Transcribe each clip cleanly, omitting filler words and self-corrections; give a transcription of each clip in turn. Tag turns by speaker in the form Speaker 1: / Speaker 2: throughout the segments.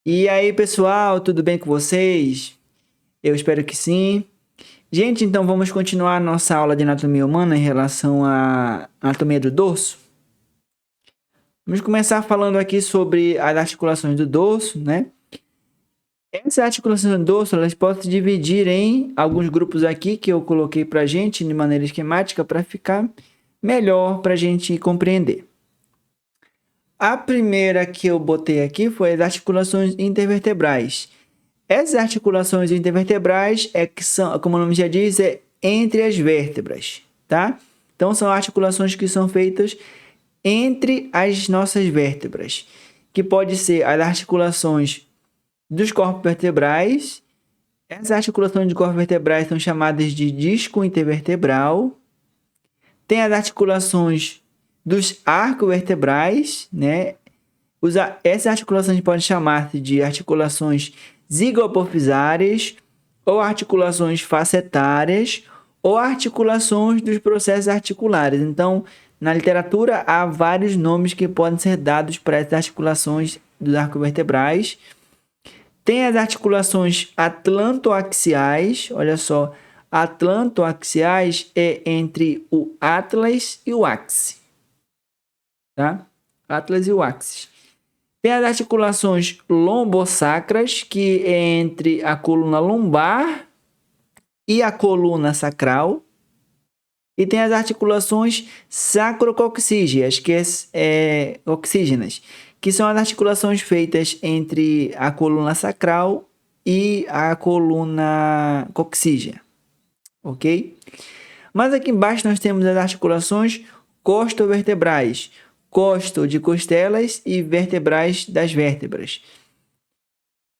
Speaker 1: E aí, pessoal, tudo bem com vocês? Eu espero que sim. Gente, então vamos continuar a nossa aula de anatomia humana em relação à anatomia do dorso. Vamos começar falando aqui sobre as articulações do dorso, né? Essas articulações do dorso, elas podem se dividir em alguns grupos aqui que eu coloquei pra gente de maneira esquemática para ficar melhor para a gente compreender. A primeira que eu botei aqui foi as articulações intervertebrais. Essas articulações intervertebrais que são, como o nome já diz, é entre as vértebras, tá? Então são articulações que são feitas entre as nossas vértebras, que pode ser as articulações dos corpos vertebrais. Essas articulações de corpos vertebrais são chamadas de disco intervertebral. Tem as articulações dos arcos vertebrais, né? Essas articulações podem chamar-se de articulações zigopofisárias, ou articulações facetárias, ou articulações dos processos articulares. Então, na literatura, há vários nomes que podem ser dados para essas articulações dos arcos vertebrais. Tem as articulações atlantoaxiais, olha só, atlantoaxiais é entre o atlas e o áxice, tá? Atlas e o áxice. Tem as articulações lombosacras, que é entre a coluna lombar e a coluna sacral. E tem as articulações sacrococcígeas, oxígenas, que são as articulações feitas entre a coluna sacral e a coluna coccígea, ok? Mas aqui embaixo nós temos as articulações costovertebrais, costo de costelas e vertebrais das vértebras.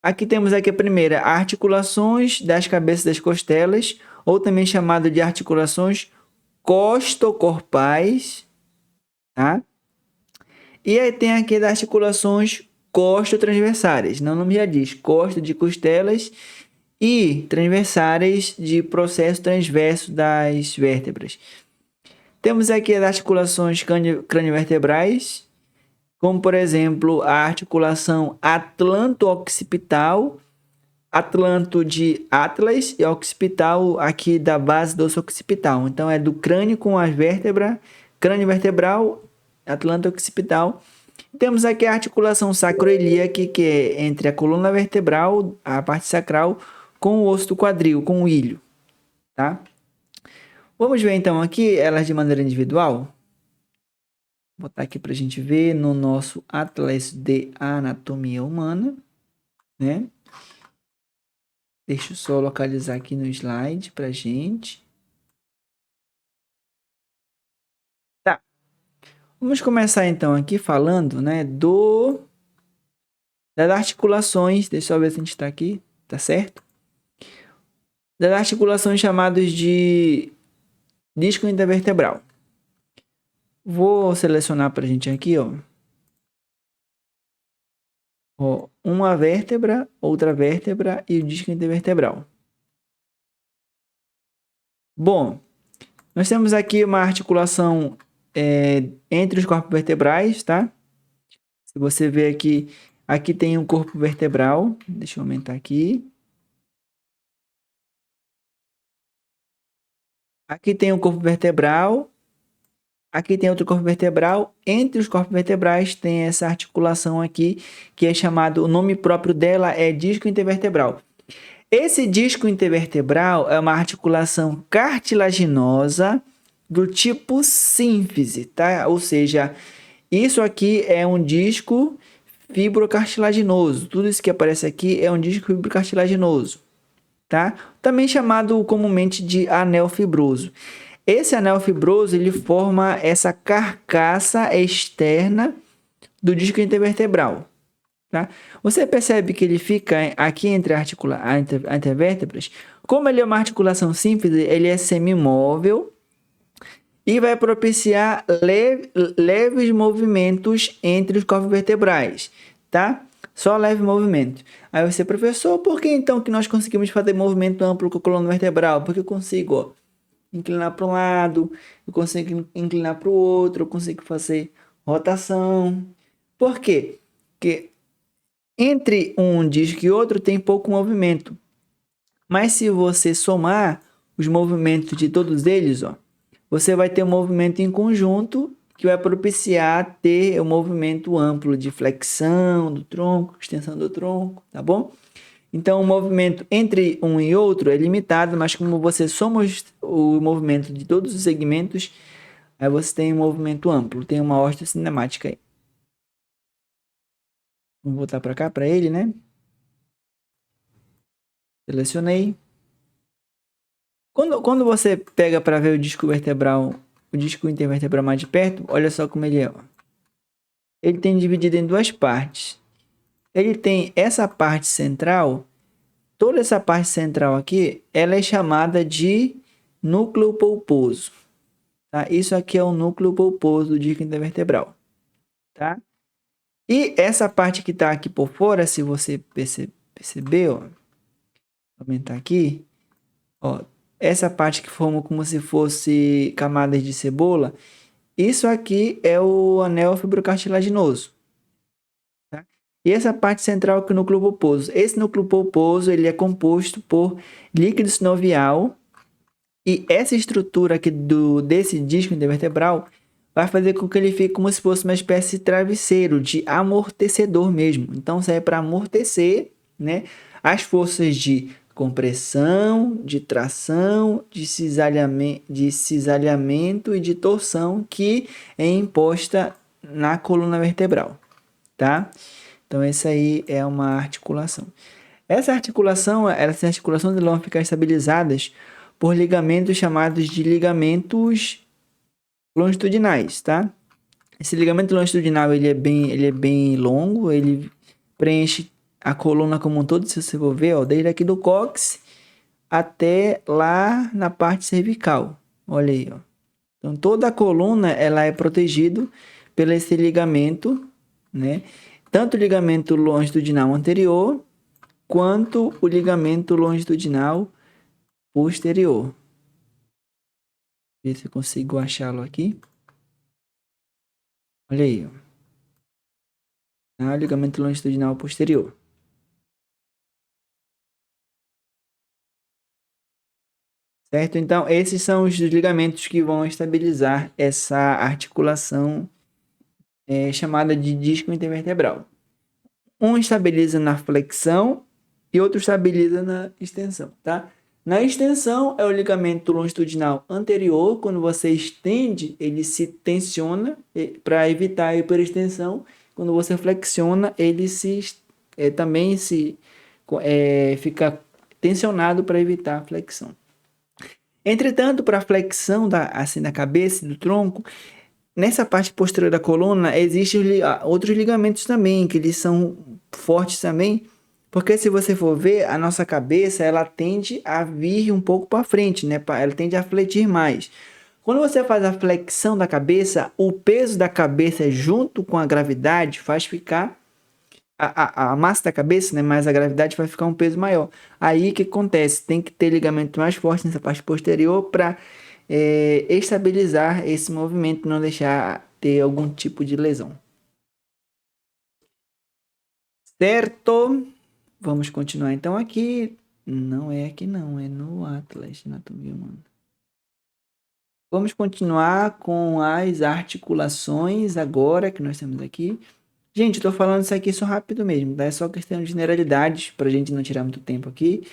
Speaker 1: Aqui temos aqui a primeira, articulações das cabeças das costelas, ou também chamado de articulações costocorpais, tá? E aí tem aqui as articulações costotransversárias, não nome já diz, costo de costelas e transversárias de processo transverso das vértebras. Temos aqui as articulações craniovertebrais, como por exemplo a articulação atlanto-occipital, atlanto de atlas e occipital aqui da base do osso occipital. Então é do crânio com as vértebras, crânio vertebral, atlanto-occipital. Temos aqui a articulação sacroiliaca, que é entre a coluna vertebral, a parte sacral, com o osso do quadril, com o ilho, tá? Vamos ver então aqui elas de maneira individual. Vou botar aqui para a gente ver no nosso Atlas de Anatomia Humana, né? Deixa eu só localizar aqui no slide para a gente. Tá. Vamos começar então aqui falando, né, das articulações. Deixa eu ver se a gente está aqui, tá certo? Das articulações chamadas de disco intervertebral. Vou selecionar para a gente aqui, ó. Uma vértebra, outra vértebra e o disco intervertebral. Bom, nós temos aqui uma articulação entre os corpos vertebrais, tá? Se você ver aqui, aqui tem um corpo vertebral. Deixa eu aumentar aqui. Aqui tem um corpo vertebral. Aqui tem outro corpo vertebral. Entre os corpos vertebrais tem essa articulação aqui, que é chamado, o nome próprio dela é disco intervertebral. Esse disco intervertebral é uma articulação cartilaginosa do tipo sínfise, tá? Ou seja, isso aqui é um disco fibrocartilaginoso. Tudo isso que aparece aqui é um disco fibrocartilaginoso, tá? Também chamado comumente de anel fibroso. Esse anel fibroso, ele forma essa carcaça externa do disco intervertebral, tá? Você percebe que ele fica aqui entre as intervértebras. Como ele é uma articulação simples, ele é semimóvel e vai propiciar leves movimentos entre os corpos vertebrais, tá? Só leve movimento. Aí você, professor, por que então que nós conseguimos fazer movimento amplo com a coluna vertebral? Porque eu consigo, ó, inclinar para um lado, eu consigo inclinar para o outro, eu consigo fazer rotação. Por quê? Porque Entre um disco e outro tem pouco movimento. Mas se você somar os movimentos de todos eles, ó, você vai ter um movimento em conjunto que vai propiciar ter um movimento amplo de flexão do tronco, extensão do tronco, tá bom? Então, o movimento entre um e outro é limitado, mas como você soma o movimento de todos os segmentos, aí você tem um movimento amplo, tem uma ostocinemática aí. Vamos voltar para cá, para ele, né? Selecionei. Quando você pega para ver o disco vertebral, o disco intervertebral mais de perto, olha só como ele é. Ó. Ele tem dividido em duas partes. Ele tem essa parte central, toda essa parte central aqui, ela é chamada de núcleo pulposo. Tá? Isso aqui é o núcleo pulposo do disco intervertebral. Tá? E essa parte que está aqui por fora, se você perceber, ó, vou aumentar aqui, ó, essa parte que forma como se fosse camadas de cebola, isso aqui é o anel fibrocartilaginoso. Tá? E essa parte central que é o núcleo pulposo. Esse núcleo pulposo ele é composto por líquido sinovial e essa estrutura aqui desse disco intervertebral vai fazer com que ele fique como se fosse uma espécie de travesseiro, de amortecedor mesmo. Então serve para amortecer, né, as forças de compressão, de tração, de cisalhamento e de torção que é imposta na coluna vertebral, tá? Então essa aí é uma articulação. Essas articulações vão ficar estabilizadas por ligamentos chamados de ligamentos longitudinais, tá? Esse ligamento longitudinal ele é bem longo, ele preenche a coluna como um todo, se você for ver, ó, desde aqui do cóccix até lá na parte cervical. Olha aí, ó. Então toda a coluna ela é protegida pelo esse ligamento, né? Tanto o ligamento longitudinal anterior quanto o ligamento longitudinal posterior. Ver se eu consigo achá-lo aqui. Olha aí, ó. Ah, ligamento longitudinal posterior. Certo? Então, esses são os ligamentos que vão estabilizar essa articulação chamada de disco intervertebral. Um estabiliza na flexão e outro estabiliza na extensão, tá? Na extensão é o ligamento longitudinal anterior, quando você estende, ele se tensiona para evitar a hiperextensão. Quando você flexiona, ele também fica tensionado para evitar a flexão. Entretanto, para a flexão da cabeça e do tronco, nessa parte posterior da coluna, existem outros ligamentos também, que eles são fortes também, porque se você for ver, a nossa cabeça, ela tende a vir um pouco para frente, né? Ela tende a fletir mais. Quando você faz a flexão da cabeça, o peso da cabeça junto com a gravidade faz ficar a massa da cabeça, né, mais a gravidade vai ficar um peso maior. Aí o que acontece? Tem que ter ligamento mais forte nessa parte posterior para estabilizar esse movimento e não deixar ter algum tipo de lesão. Certo? Vamos continuar então aqui. Não é aqui não, é no Atlas de Anatomia Humana. Vamos continuar com as articulações agora que nós temos aqui. Gente, eu tô falando isso aqui só rápido mesmo, tá? É só questão de generalidades, pra gente não tirar muito tempo aqui.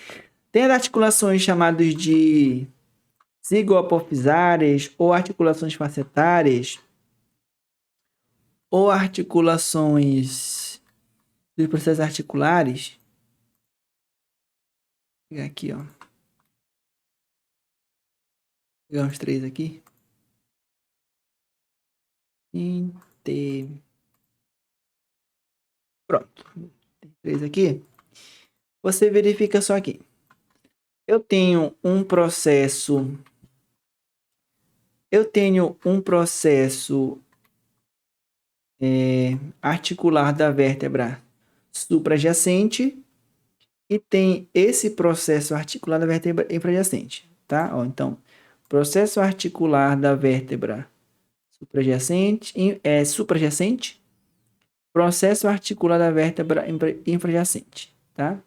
Speaker 1: Tem as articulações chamadas de zigoapofisárias, ou articulações facetárias, ou articulações dos processos articulares. Vou pegar aqui, ó. Vou pegar uns três aqui. Pronto. Tem três aqui. Você verifica só aqui. Eu tenho um processo articular da vértebra supraadjacente e tem esse processo articular da vértebra infrajacente, tá? Ó, então, processo articular da vértebra supraadjacente processo articular da vértebra infrajacente, tá?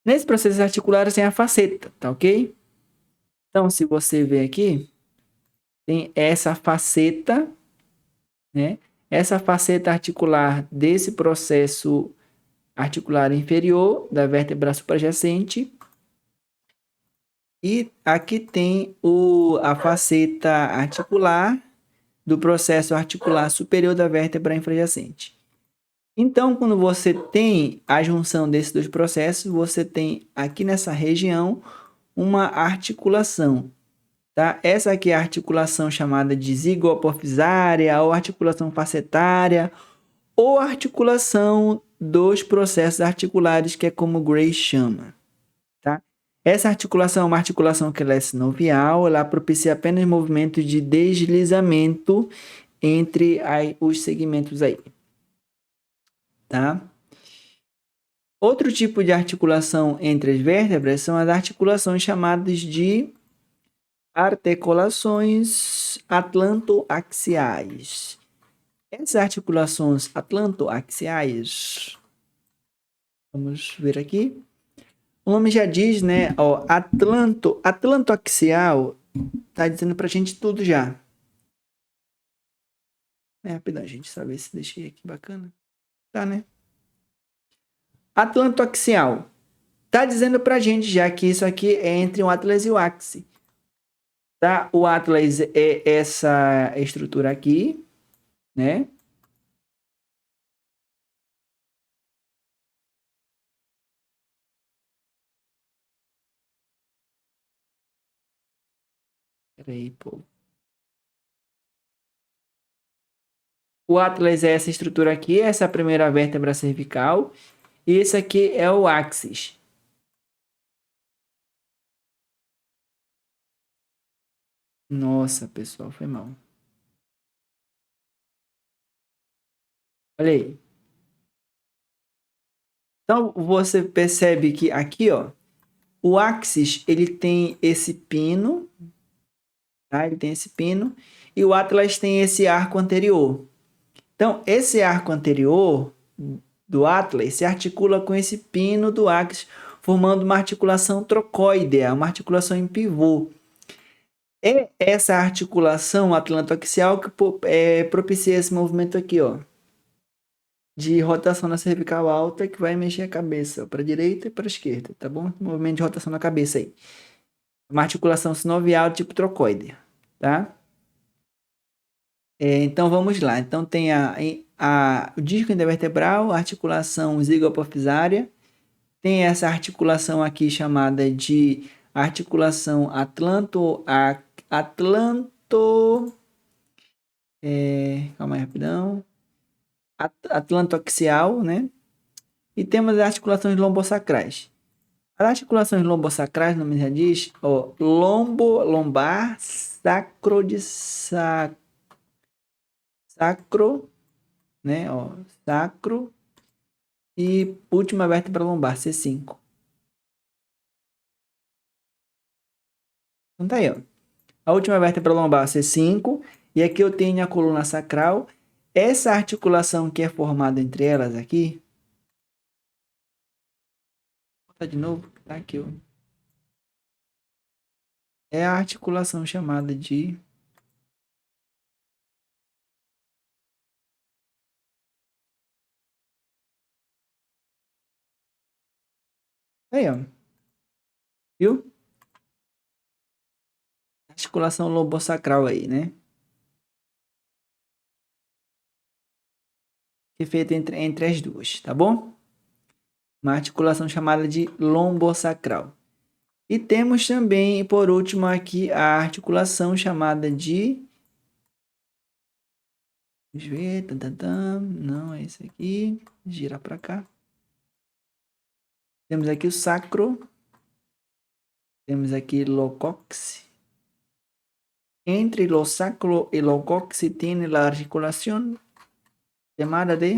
Speaker 1: Nesse processo articular tem a faceta, tá ok? Então, se você ver aqui, tem essa faceta, né? Essa faceta articular desse processo articular inferior da vértebra suprajacente. E aqui tem a faceta articular do processo articular superior da vértebra infrajacente. Então, quando você tem a junção desses dois processos, você tem aqui nessa região uma articulação, tá? Essa aqui é a articulação chamada de zigoapofisária ou articulação facetária ou articulação dos processos articulares, que é como Gray chama, tá? Essa articulação é uma articulação que ela é sinovial, ela propicia apenas movimentos de deslizamento entre os segmentos aí, tá? Outro tipo de articulação entre as vértebras são as articulações chamadas de articulações atlantoaxiais. Essas articulações atlantoaxiais, vamos ver aqui. O nome já diz, né? Ó, atlantoaxial tá dizendo pra gente tudo já. É rapidão, gente, sabe se deixei aqui bacana. Tá, né? Atlantoaxial. Tá dizendo pra gente já que isso aqui é entre o Atlas e o áxice. Tá? O Atlas é essa estrutura aqui, né? Peraí, pô. O Atlas é essa estrutura aqui, essa é a primeira vértebra cervical. E esse aqui é o axis. Nossa, pessoal, foi mal. Olha aí. Então, você percebe que aqui, ó, o axis, ele tem esse pino, tá? Ele tem esse pino. E o Atlas tem esse arco anterior. Então, esse arco anterior do Atlas se articula com esse pino do axis, formando uma articulação trocoidea, uma articulação em pivô. É essa articulação atlantoaxial que propicia esse movimento aqui, ó, de rotação na cervical alta, que vai mexer a cabeça para a direita e para a esquerda, tá bom? Movimento de rotação na cabeça aí. Uma articulação sinovial tipo trocoide, tá? Então vamos lá. Então tem o disco intervertebral, a articulação zigoapofisária, tem essa articulação aqui chamada de articulação calma aí, rapidão. Atlantoaxial, né? E temos as articulações lombosacrais. As articulações lombosacrais, o nome já diz, ó, lombar, sacro, né? Ó, sacro e última vértebra lombar, C5. Então tá aí, ó. A última vértebra lombar, C5, e aqui eu tenho a coluna sacral. Essa articulação que é formada entre elas aqui, vou botar de novo, tá aqui, ó. É a articulação chamada de aí, ó. Viu? Articulação lombosacral aí, né? Que é feita entre as duas, tá bom? Uma articulação chamada de lombosacral. E temos também, por último, aqui a articulação chamada de. Vamos ver. Tan, tan, tan. Não, é esse aqui. Gira para cá. Temos aqui o sacro. Temos aqui locox. Entre lo sacro y lo coxi tiene la articulación llamada de.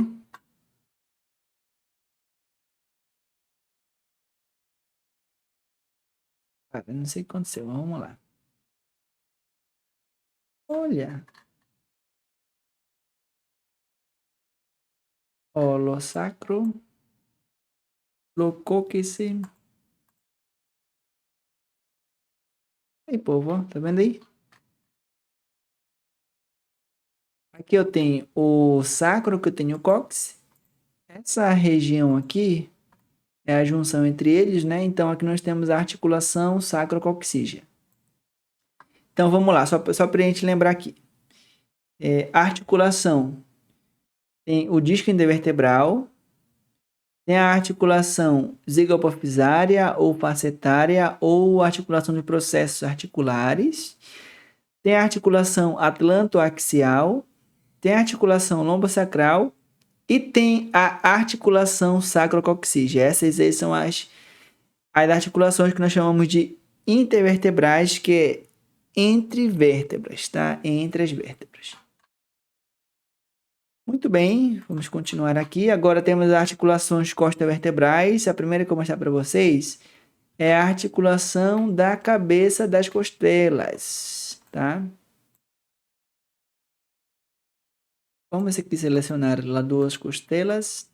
Speaker 1: Cara, não sei o que aconteceu, mas vamos lá. Olha. Holosacro, locóquice. Aí, povo, ó, tá vendo aí? Aqui eu tenho o sacro, que eu tenho o cóccix. Essa região aqui é a junção entre eles, né? Então aqui nós temos a articulação sacrococcígea. Então vamos lá, só para a gente lembrar aqui. A articulação tem o disco intervertebral, tem a articulação zigopofisária ou facetária ou articulação de processos articulares, tem a articulação atlantoaxial, tem a articulação lombosacral e tem a articulação sacrococcígea. Essas aí são as articulações que nós chamamos de intervertebrais, que é entre vértebras, tá? Entre as vértebras. Muito bem, vamos continuar aqui. Agora temos as articulações costovertebrais. A primeira que eu vou mostrar para vocês é a articulação da cabeça das costelas, tá? Vamos aqui selecionar lá duas costelas.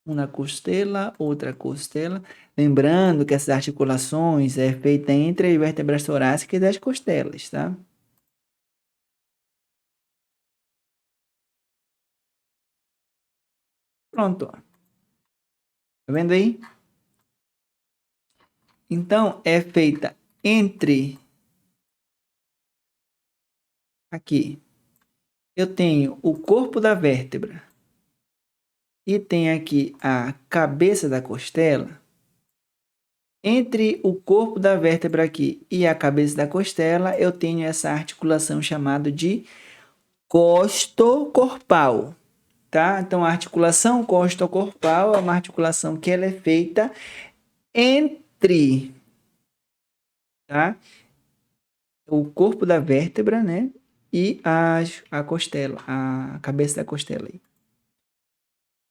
Speaker 1: Uma costela, outra costela. Lembrando que essas articulações é feita entre as vértebras torácicas das costelas, tá? Pronto, ó. Tá vendo aí? Então, é feita entre aqui. Eu tenho o corpo da vértebra e tem aqui a cabeça da costela. Entre o corpo da vértebra aqui e a cabeça da costela, eu tenho essa articulação chamada de costocorpal, tá? Então, a articulação costocorpal é uma articulação que ela é feita entre, tá? O corpo da vértebra, né? E a costela, a cabeça da costela aí.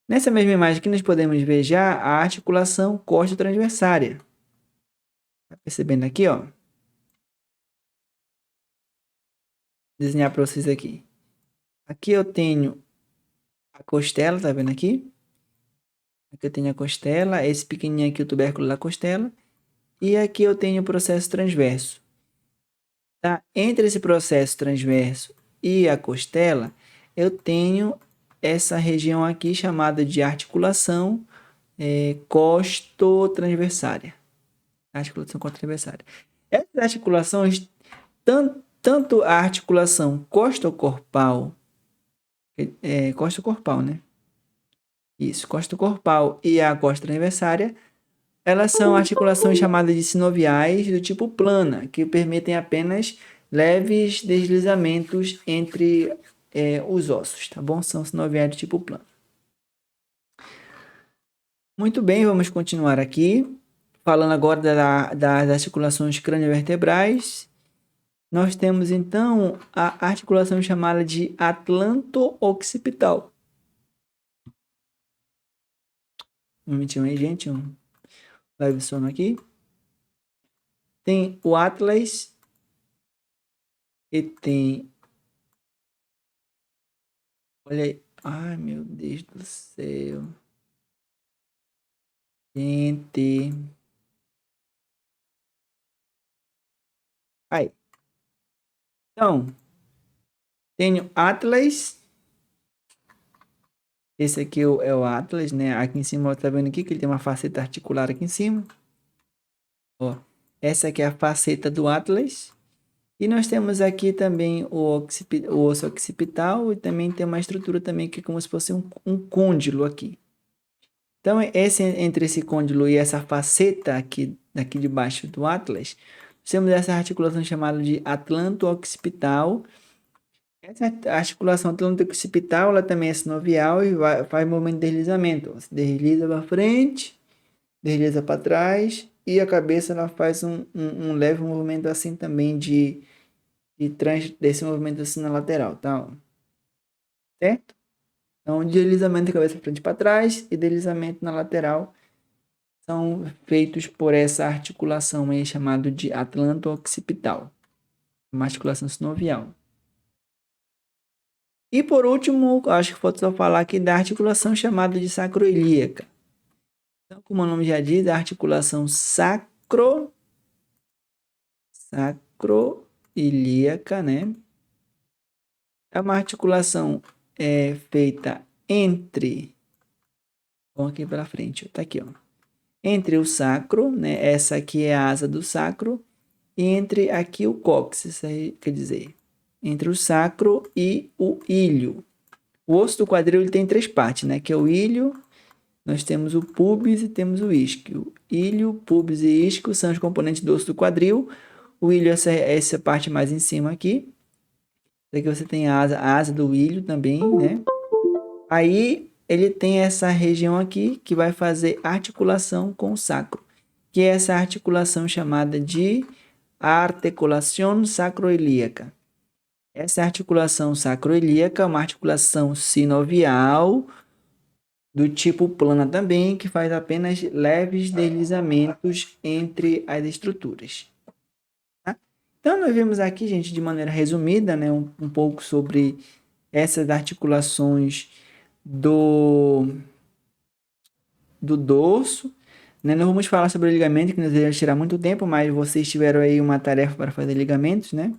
Speaker 1: Nessa mesma imagem aqui, nós podemos ver já a articulação costotransversária. Tá percebendo aqui, ó? Vou desenhar para vocês aqui. Aqui eu tenho a costela, tá vendo aqui? Aqui eu tenho a costela, esse pequenininho aqui, o tubérculo da costela. E aqui eu tenho o processo transverso. Tá? Entre esse processo transverso e a costela, eu tenho essa região aqui chamada de articulação costotransversária. Articulação costotransversária. Essas articulações, tanto a articulação costocorpal, costocorpal, né? Isso, costocorpal e a costotransversária, elas são articulações chamadas de sinoviais do tipo plana, que permitem apenas leves deslizamentos entre os ossos, tá bom? São sinoviais do tipo plano. Muito bem, vamos continuar aqui. Falando agora das articulações crâniovertebrais. Nós temos então a articulação chamada de atlanto-occipital. Um momentinho aí, gente. Um leve sono aqui. Tem o Atlas e tem... Olha aí. Ai, meu Deus do céu. Gente. Aí. Então, tenho Atlas. Esse aqui é o Atlas, né? Aqui em cima, tá vendo aqui que ele tem uma faceta articular aqui em cima. Ó, essa aqui é a faceta do Atlas. E nós temos aqui também o osso occipital e também tem uma estrutura também que é como se fosse um côndilo aqui. Então, entre esse côndilo e essa faceta aqui de baixo do Atlas, temos essa articulação chamada de atlanto-occipital. Essa articulação atlanto-occipital, ela também é sinovial e faz movimento de deslizamento. Se desliza para frente, desliza para trás e a cabeça ela faz um leve movimento assim também desse movimento assim na lateral, tá? Certo? Então, deslizamento de cabeça frente para trás e deslizamento na lateral são feitos por essa articulação aí chamada de atlanto-occipital, uma articulação sinovial. E por último, acho que falta só falar aqui da articulação chamada de sacroiliaca. Então, como o nome já diz, a articulação sacroiliaca, né? É uma articulação feita entre... Vamos aqui para frente, tá aqui, ó. Entre o sacro, né? Essa aqui é a asa do sacro. E entre aqui o cóccix, isso aí quer dizer, entre o sacro e o ilho. O osso do quadril ele tem 3 partes, né? Que é o ilho, nós temos o pubis e temos o isquio. Ilho, pubis e isquio são os componentes do osso do quadril. O ilho é essa parte mais em cima aqui. Aqui você tem a asa do ilho também, né? Aí ele tem essa região aqui que vai fazer articulação com o sacro, que é essa articulação chamada de articulação sacroiliaca. Essa articulação sacroiliaca é uma articulação sinovial do tipo plana também, que faz apenas leves deslizamentos entre as estruturas. Tá? Então, nós vimos aqui, gente, de maneira resumida, né, um pouco sobre essas articulações do dorso. Né? Não vamos falar sobre o ligamento, que nos ia tirar muito tempo, mas vocês tiveram aí uma tarefa para fazer ligamentos, né?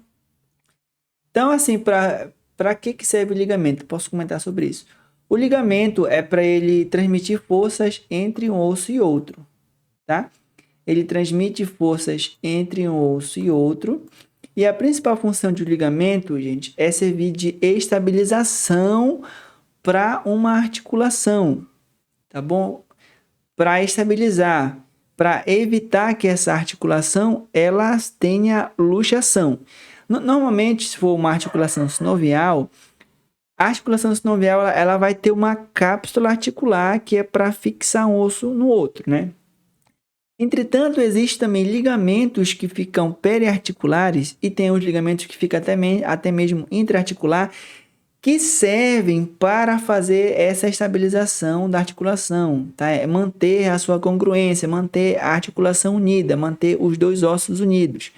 Speaker 1: Então, assim, para que serve o ligamento? Posso comentar sobre isso. O ligamento é para ele transmitir forças entre um osso e outro, tá? Ele transmite forças entre um osso e outro. E a principal função de um ligamento, gente, é servir de estabilização para uma articulação, tá bom? Para estabilizar, para evitar que essa articulação ela tenha luxação. Normalmente, se for uma articulação sinovial, a articulação sinovial ela vai ter uma cápsula articular que é para fixar um osso no outro, né? Entretanto, existem também ligamentos que ficam periarticulares e tem os ligamentos que ficam até mesmo intraarticular, que servem para fazer essa estabilização da articulação, tá? É manter a sua congruência, manter a articulação unida, manter os dois ossos unidos,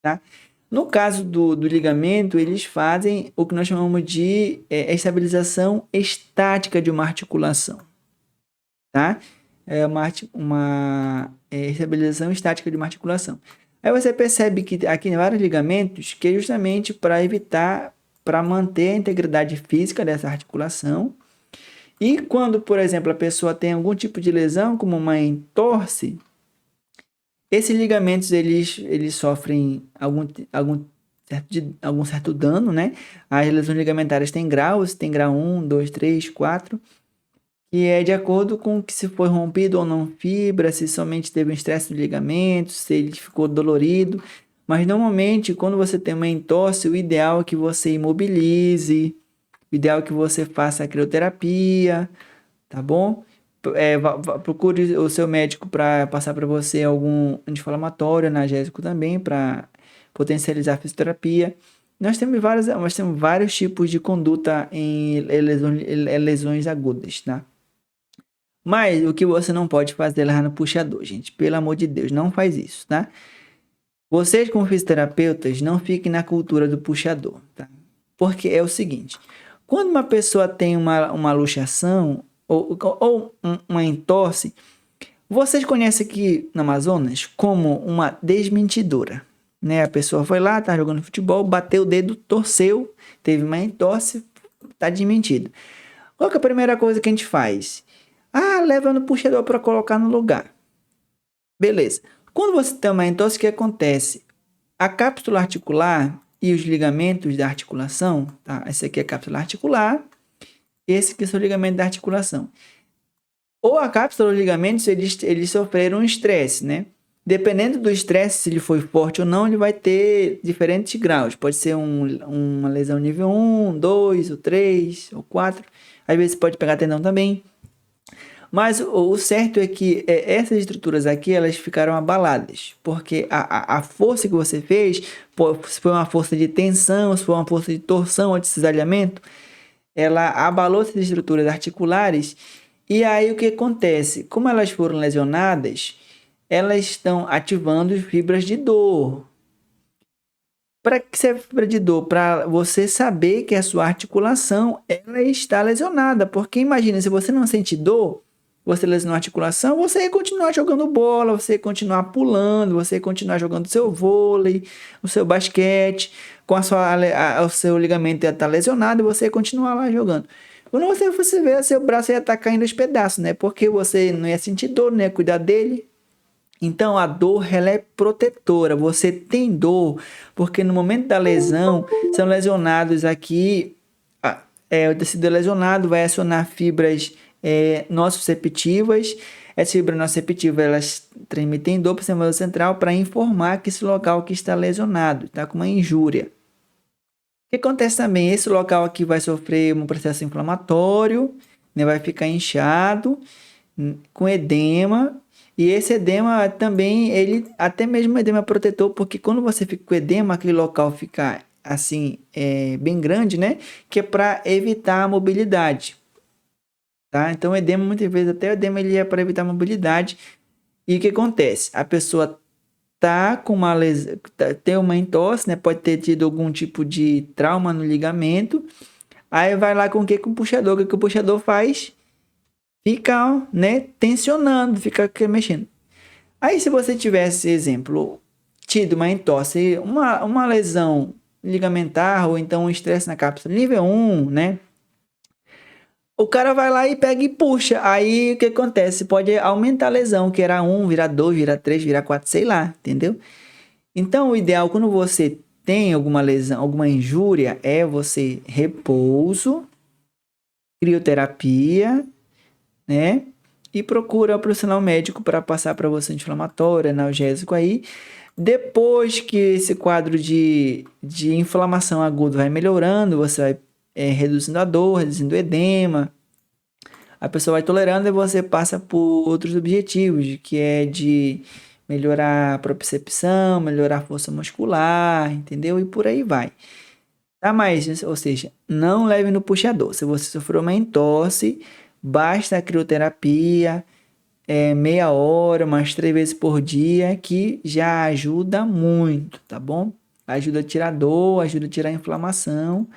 Speaker 1: tá? No caso do ligamento, eles fazem o que nós chamamos de estabilização estática de uma articulação, tá? É uma estabilização estática de uma articulação. Aí você percebe que aqui tem vários ligamentos que é justamente para evitar, para manter a integridade física dessa articulação. E quando, por exemplo, a pessoa tem algum tipo de lesão, como uma entorse, esses ligamentos eles sofrem algum certo dano, né? As lesões ligamentares têm graus, tem grau 1, 2, 3, 4, que é de acordo com que se foi rompido ou não fibra, se somente teve um estresse do ligamento, se ele ficou dolorido. Mas normalmente, quando você tem uma entorse, o ideal é que você imobilize, o ideal é que você faça a crioterapia, tá bom? Procure o seu médico para passar para você algum anti-inflamatório, analgésico também, para potencializar a fisioterapia. Nós temos vários tipos de conduta em lesões agudas, tá? Mas o que você não pode fazer lá no puxador, gente, pelo amor de Deus, não faz isso, tá? Vocês, como fisioterapeutas, não fiquem na cultura do puxador, tá? Porque é o seguinte, quando uma pessoa tem uma luxação ou uma entorse, vocês conhecem aqui no Amazonas como uma desmentidora, né? A pessoa foi lá, tá jogando futebol, bateu o dedo, torceu, teve uma entorse, tá desmentido. Qual que é a primeira coisa que a gente faz? Leva no puxador para colocar no lugar. Beleza. Quando você tem uma entorse, o que acontece? A cápsula articular e os ligamentos da articulação, tá? Esse aqui é a cápsula articular, esse aqui é o ligamento da articulação. Ou a cápsula ou os ligamentos, eles sofreram um estresse, né? Dependendo do estresse, se ele foi forte ou não, ele vai ter diferentes graus. Pode ser uma lesão nível 1, 2, ou 3, ou 4. Às vezes pode pegar tendão também. Mas o certo é que essas estruturas aqui, elas ficaram abaladas. Porque a força que você fez, se foi uma força de tensão, se foi uma força de torção ou de cisalhamento, ela abalou essas estruturas articulares. E aí o que acontece? Como elas foram lesionadas, elas estão ativando fibras de dor. Para que serve a fibra de dor? Para você saber que a sua articulação ela está lesionada. Porque imagina, se você não sente dor, você lesionou a articulação, você ia continuar jogando bola, você ia continuar pulando, você ia continuar jogando seu vôlei, o seu basquete, com o seu ligamento ia estar lesionado e você ia continuar lá jogando. Quando você fosse ver, seu braço ia estar caindo aos pedaços, né? Porque você não ia sentir dor, não ia cuidar dele. Então a dor ela é protetora. Você tem dor porque no momento da lesão são lesionados aqui. O tecido lesionado vai acionar fibras nociceptivas. Essas fibras nociceptivas elas transmitem dor para o sistema nervoso central para informar que esse local que está lesionado está com uma injúria. O que acontece também? Esse local aqui vai sofrer um processo inflamatório, né? Vai ficar inchado, com edema. E esse edema também, ele até mesmo edema protetor, porque quando você fica com edema, aquele local fica assim, bem grande, né? Que é para evitar a mobilidade, tá? Então, o edema, muitas vezes, até o edema ele é para evitar a mobilidade. E o que acontece? A pessoa tá com uma lesão, tem uma entorse, né? Pode ter tido algum tipo de trauma no ligamento. Aí vai lá com o que? Com o puxador. O que o puxador faz? Fica, né, tensionando, fica mexendo. Aí se você tivesse, exemplo, tido uma entorse, uma lesão ligamentar ou então um estresse na cápsula nível 1, né? O cara vai lá e pega e puxa. Aí o que acontece? Pode aumentar a lesão, que era 1, virar 2, virar 3, virar 4, sei lá, entendeu? Então o ideal quando você tem alguma lesão, alguma injúria, é você repouso, crioterapia, né? E procura o profissional médico para passar para você anti-inflamatório, analgésico aí. Depois que esse quadro de inflamação aguda vai melhorando, você vai reduzindo a dor, reduzindo o edema. A pessoa vai tolerando e você passa por outros objetivos, que é de melhorar a propriocepção, melhorar a força muscular, entendeu? E por aí vai. Tá, mas, ou seja, não leve no puxador. Se você sofreu uma entorse, basta a crioterapia, meia hora, umas 3 vezes por dia, que já ajuda muito, tá bom? Ajuda a tirar dor, ajuda a tirar a inflamação.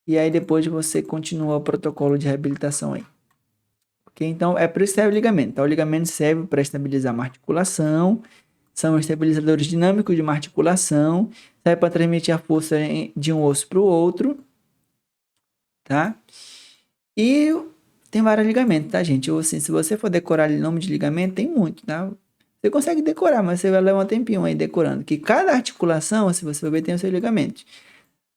Speaker 1: E aí depois você continua o protocolo de reabilitação aí. Ok? Então, é por isso que serve o ligamento. Tá? O ligamento serve para estabilizar uma articulação, são estabilizadores dinâmicos de uma articulação, serve para transmitir a força de um osso para o outro, tá? E tem vários ligamentos, tá, gente? Ou assim, se você for decorar o nome de ligamento, tem muito, tá? Você consegue decorar, mas você vai levar um tempinho aí decorando. Que cada articulação, se você for ver, tem o seu ligamento.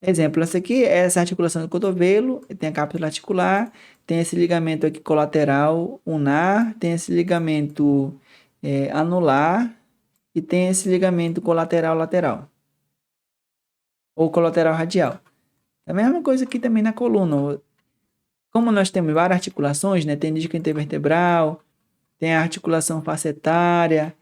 Speaker 1: Exemplo, essa aqui é essa articulação do cotovelo, tem a cápsula articular, tem esse ligamento aqui colateral ulnar, tem esse ligamento anular e tem esse ligamento colateral lateral ou colateral radial. É a mesma coisa aqui também na coluna. Como nós temos várias articulações, né? Tem disco intervertebral, tem a articulação facetária,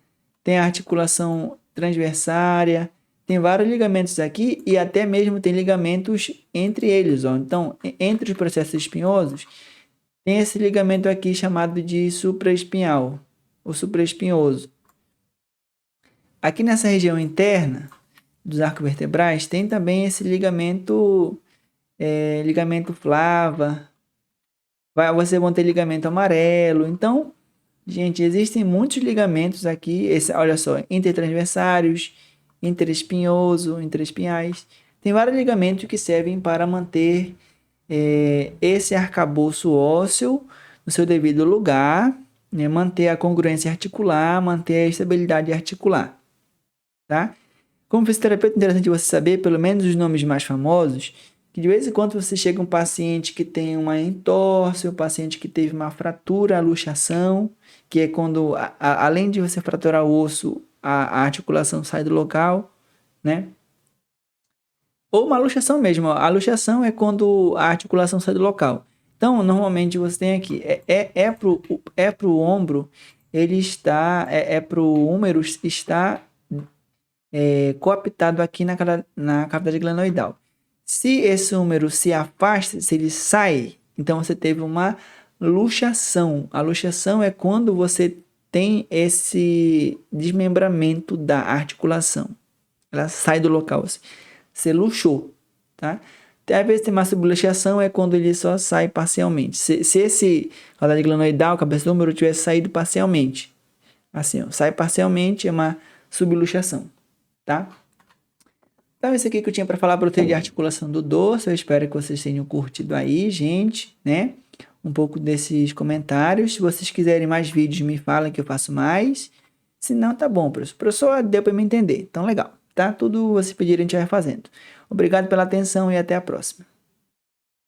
Speaker 1: tem a articulação transversária, tem vários ligamentos aqui e até mesmo tem ligamentos entre eles, ó. Então, entre os processos espinhosos, tem esse ligamento aqui chamado de supraespinhal, ou supraespinhoso. Aqui nessa região interna dos arcos vertebrais tem também esse ligamento flava. Você vai ter ligamento amarelo. Então, gente, existem muitos ligamentos aqui. Olha só, intertransversários, interespinhoso, interespinhais. Tem vários ligamentos que servem para manter esse arcabouço ósseo no seu devido lugar, né? Manter a congruência articular, manter a estabilidade articular. Tá? Como fisioterapeuta, é interessante você saber pelo menos os nomes mais famosos, que de vez em quando você chega um paciente que tem uma entorse, um paciente que teve uma fratura, a luxação, que é quando, além de você fraturar o osso, a articulação sai do local, né? Ou uma luxação mesmo. A luxação é quando a articulação sai do local. Então, normalmente você tem aqui, pro ombro, ele está, pro húmero está coaptado aqui na cavidade glenoidal. Se esse húmero se afasta, se ele sai, então você teve uma luxação. A luxação é quando você tem esse desmembramento da articulação. Ela sai do local. Assim. Você luxou, tá? Às vezes tem uma subluxação, é quando ele só sai parcialmente. Se esse caudade glenoidal, cabeça do úmero, tivesse saído parcialmente, assim, ó, sai parcialmente, é uma subluxação, tá? Então, isso aqui que eu tinha para falar para vocês de articulação do dorso. Eu espero que vocês tenham curtido aí, gente, né? Um pouco desses comentários. Se vocês quiserem mais vídeos, me falem que eu faço mais. Se não, tá bom, professor. Professor, deu para me entender. Então, legal, tá? Tudo vocês pedirem, a gente vai fazendo. Obrigado pela atenção e até a próxima.